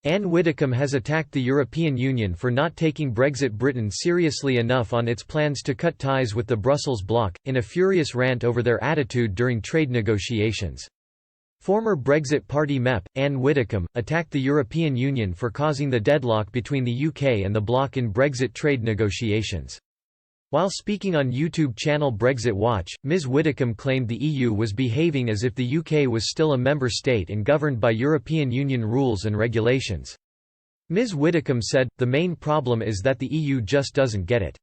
Anne Widdecombe has attacked the European Union for not taking Brexit Britain seriously enough on its plans to cut ties with the Brussels bloc, in a furious rant over their attitude during trade negotiations. Former Brexit Party MEP, Anne Widdecombe, attacked the European Union for causing the deadlock between the UK and the bloc in Brexit trade negotiations. While speaking on YouTube channel Brexit Watch, Ms Widdecombe claimed the EU was behaving as if the UK was still a member state and governed by European Union rules and regulations. Ms Widdecombe said, "The main problem is that the EU just doesn't get it.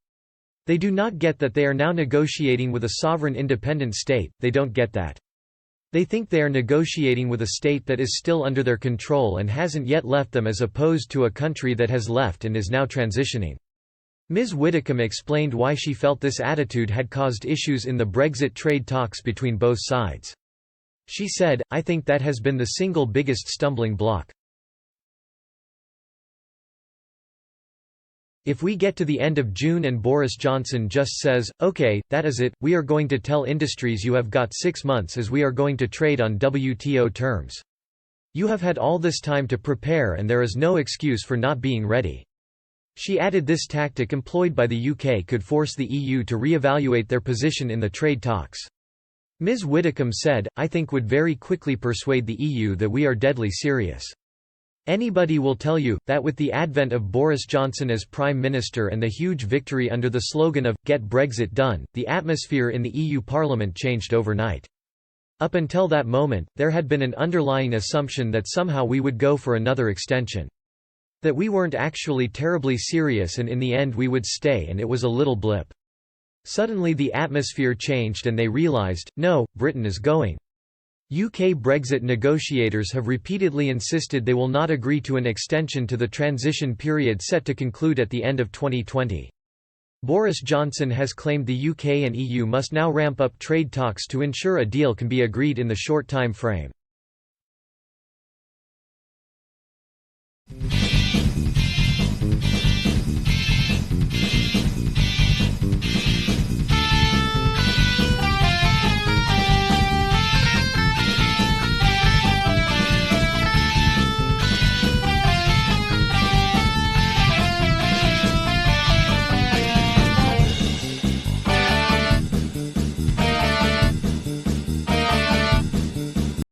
They do not get that they are now negotiating with a sovereign independent state, they don't get that. They think they are negotiating with a state that is still under their control and hasn't yet left them, as opposed to a country that has left and is now transitioning." Ms Widdecombe explained why she felt this attitude had caused issues in the Brexit trade talks between both sides. She said, "I think that has been the single biggest stumbling block. If we get to the end of June and Boris Johnson just says, OK, that is it, we are going to tell industries you have got 6 months as we are going to trade on WTO terms. You have had all this time to prepare and there is no excuse for not being ready." She added this tactic employed by the UK could force the EU to re-evaluate their position in the trade talks. Ms Widdecombe said, "I think would very quickly persuade the EU that we are deadly serious. Anybody will tell you, that with the advent of Boris Johnson as Prime Minister and the huge victory under the slogan of, 'Get Brexit Done,' the atmosphere in the EU Parliament changed overnight. Up until that moment, there had been an underlying assumption that somehow we would go for another extension. That we weren't actually terribly serious and in the end we would stay and it was a little blip. Suddenly the atmosphere changed and they realised, no, Britain is going. UK Brexit negotiators have repeatedly insisted they will not agree to an extension to the transition period set to conclude at the end of 2020. Boris Johnson has claimed the UK and EU must now ramp up trade talks to ensure a deal can be agreed in the short time frame.